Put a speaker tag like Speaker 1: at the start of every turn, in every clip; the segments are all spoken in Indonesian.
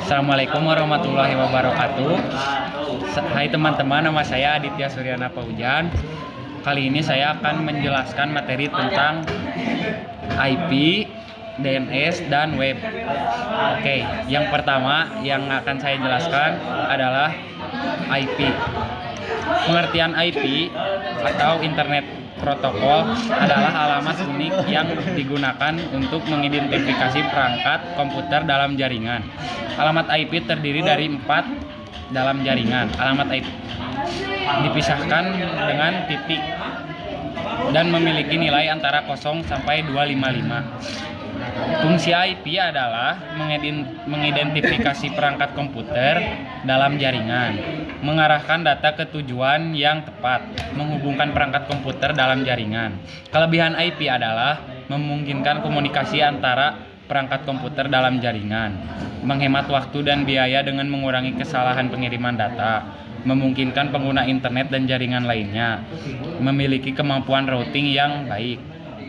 Speaker 1: Assalamualaikum warahmatullahi wabarakatuh. Hai teman-teman, nama saya Aditya Suryana Paujan. Kali ini saya akan menjelaskan materi tentang IP, DNS, dan web. Oke, yang pertama yang akan saya jelaskan adalah IP. Pengertian IP atau Internet Protokol adalah alamat unik yang digunakan untuk mengidentifikasi perangkat komputer dalam jaringan. Alamat IP terdiri dari 4 dalam jaringan. Alamat IP dipisahkan dengan titik dan memiliki nilai antara 0 sampai 255. Fungsi IP adalah mengidentifikasi perangkat komputer dalam jaringan, mengarahkan data ke tujuan yang tepat, menghubungkan perangkat komputer dalam jaringan. Kelebihan IP adalah memungkinkan komunikasi antara perangkat komputer dalam jaringan, menghemat waktu dan biaya dengan mengurangi kesalahan pengiriman data, memungkinkan pengguna internet dan jaringan lainnya memiliki kemampuan routing yang baik.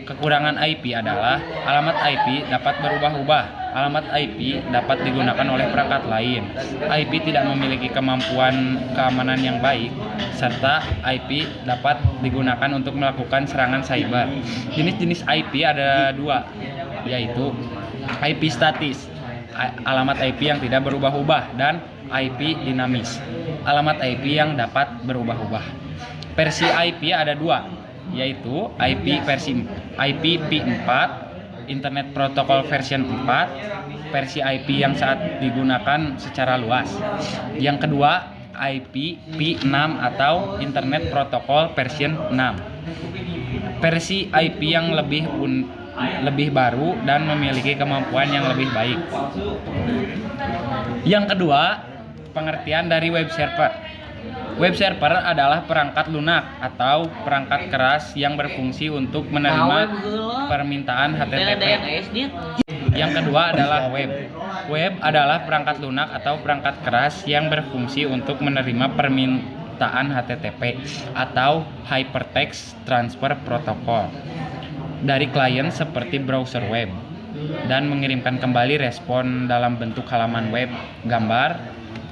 Speaker 1: Kekurangan IP adalah alamat IP dapat berubah-ubah. Alamat IP dapat digunakan oleh perangkat lain. IP tidak memiliki kemampuan keamanan yang baik, serta IP dapat digunakan untuk melakukan serangan cyber. Jenis-jenis IP ada 2, yaitu IP statis, alamat IP yang tidak berubah-ubah, dan IP dinamis, alamat IP yang dapat berubah-ubah. Versi IP ada 2, yaitu IPv4, Internet Protocol version 4, versi IP yang saat digunakan secara luas. Yang kedua, IPv6 atau Internet Protocol version 6. Versi IP yang lebih baru dan memiliki kemampuan yang lebih baik. Yang kedua, pengertian dari web server. Web server adalah perangkat lunak atau perangkat keras yang berfungsi untuk menerima permintaan HTTP. Yang kedua adalah web. Web adalah perangkat lunak atau perangkat keras yang berfungsi untuk menerima permintaan HTTP atau Hypertext Transfer Protocol dari klien seperti browser web dan mengirimkan kembali respon dalam bentuk halaman web, gambar,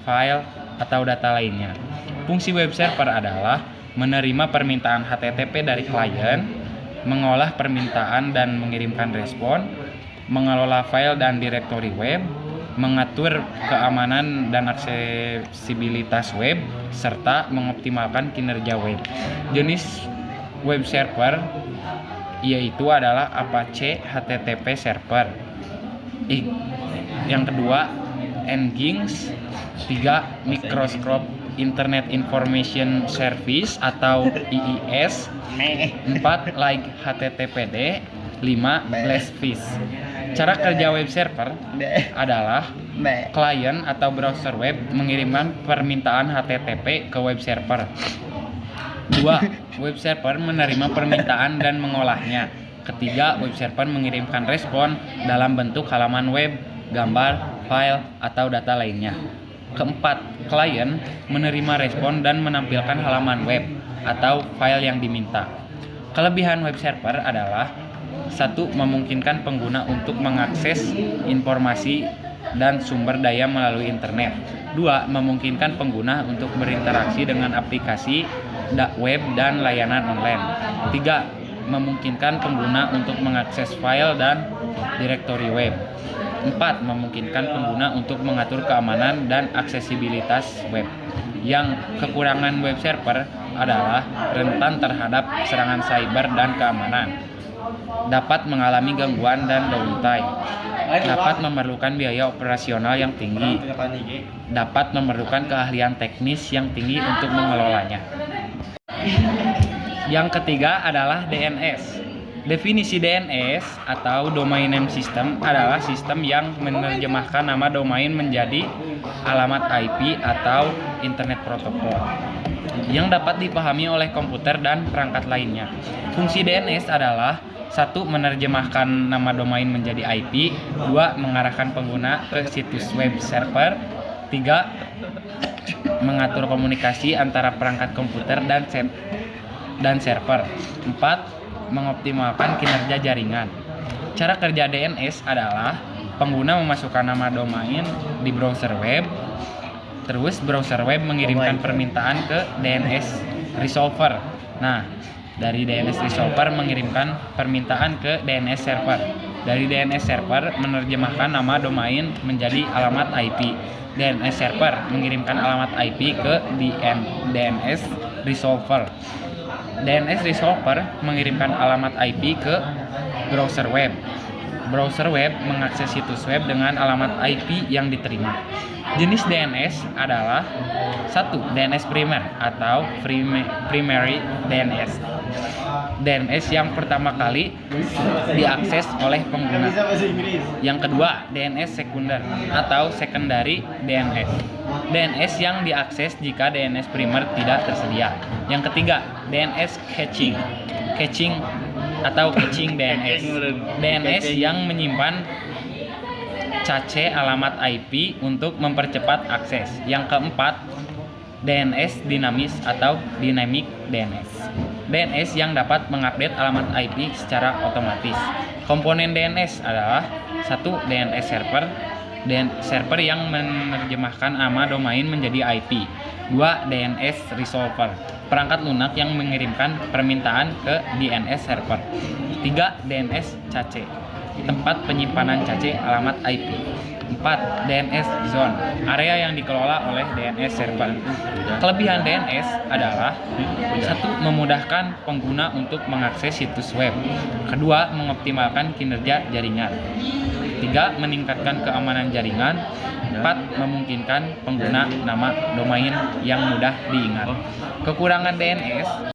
Speaker 1: file, atau data lainnya. Fungsi web server adalah menerima permintaan HTTP dari klien, mengolah permintaan dan mengirimkan respon, mengelola file dan direktori web, mengatur keamanan dan aksesibilitas web, serta mengoptimalkan kinerja web. Jenis web server yaitu adalah Apache HTTP server. Yang kedua, Nginx. 3, Microsoft Internet Information Service atau IIS. 4, like HTTPD. 5, Blastfish. Cara kerja web server adalah klien atau browser web mengirimkan permintaan HTTP ke web server. 2, web server menerima permintaan dan mengolahnya. Ketiga, web server mengirimkan respon dalam bentuk halaman web, gambar, file, atau data lainnya. Keempat, klien menerima respon dan menampilkan halaman web atau file yang diminta. Kelebihan web server adalah 1. Memungkinkan pengguna untuk mengakses informasi dan sumber daya melalui internet. 2. Memungkinkan pengguna untuk berinteraksi dengan aplikasi web dan layanan online. 3. Memungkinkan pengguna untuk mengakses file dan direktori web. 4. Memungkinkan pengguna untuk mengatur keamanan dan aksesibilitas web. Yang kekurangan web server adalah rentan terhadap serangan cyber dan keamanan, dapat mengalami gangguan dan downtime, dapat memerlukan biaya operasional yang tinggi, dapat memerlukan keahlian teknis yang tinggi untuk mengelolanya. Yang ketiga adalah DNS. Definisi DNS atau Domain Name System adalah sistem yang menerjemahkan nama domain menjadi alamat IP atau Internet Protocol yang dapat dipahami oleh komputer dan perangkat lainnya. Fungsi DNS adalah 1. Menerjemahkan nama domain menjadi IP. 2. Mengarahkan pengguna ke situs web server. 3. Mengatur komunikasi antara perangkat komputer dan server. 4. Mengoptimalkan kinerja jaringan. Cara kerja DNS adalah pengguna memasukkan nama domain di browser web. Terus browser web mengirimkan permintaan ke DNS resolver. Nah, dari DNS resolver mengirimkan permintaan ke DNS server. Dari DNS server menerjemahkan nama domain menjadi alamat IP. DNS server mengirimkan alamat IP ke DNS resolver. DNS resolver mengirimkan alamat IP ke browser web. Browser web mengakses situs web dengan alamat IP yang diterima. Jenis DNS adalah 1. DNS primer atau primary DNS. DNS yang pertama kali diakses oleh pengguna. Yang kedua, DNS sekunder atau secondary DNS. DNS yang diakses jika DNS primer tidak tersedia. Yang ketiga, DNS caching. Caching DNS. DNS yang menyimpan cache alamat IP untuk mempercepat akses. Yang keempat, DNS dinamis atau dynamic DNS. DNS yang dapat mengupdate alamat IP secara otomatis. Komponen DNS adalah 1. DNS server. Server yang menerjemahkan nama domain menjadi IP. 2. DNS resolver, perangkat lunak yang mengirimkan permintaan ke DNS server. 3. DNS cache, tempat penyimpanan cache alamat IP. 4. DNS zone, area yang dikelola oleh DNS server. Kelebihan DNS adalah 1. Memudahkan pengguna untuk mengakses situs web. Kedua, mengoptimalkan kinerja jaringan. 3. Meningkatkan keamanan jaringan. 4. Memungkinkan pengguna nama domain yang mudah diingat. Kekurangan DNS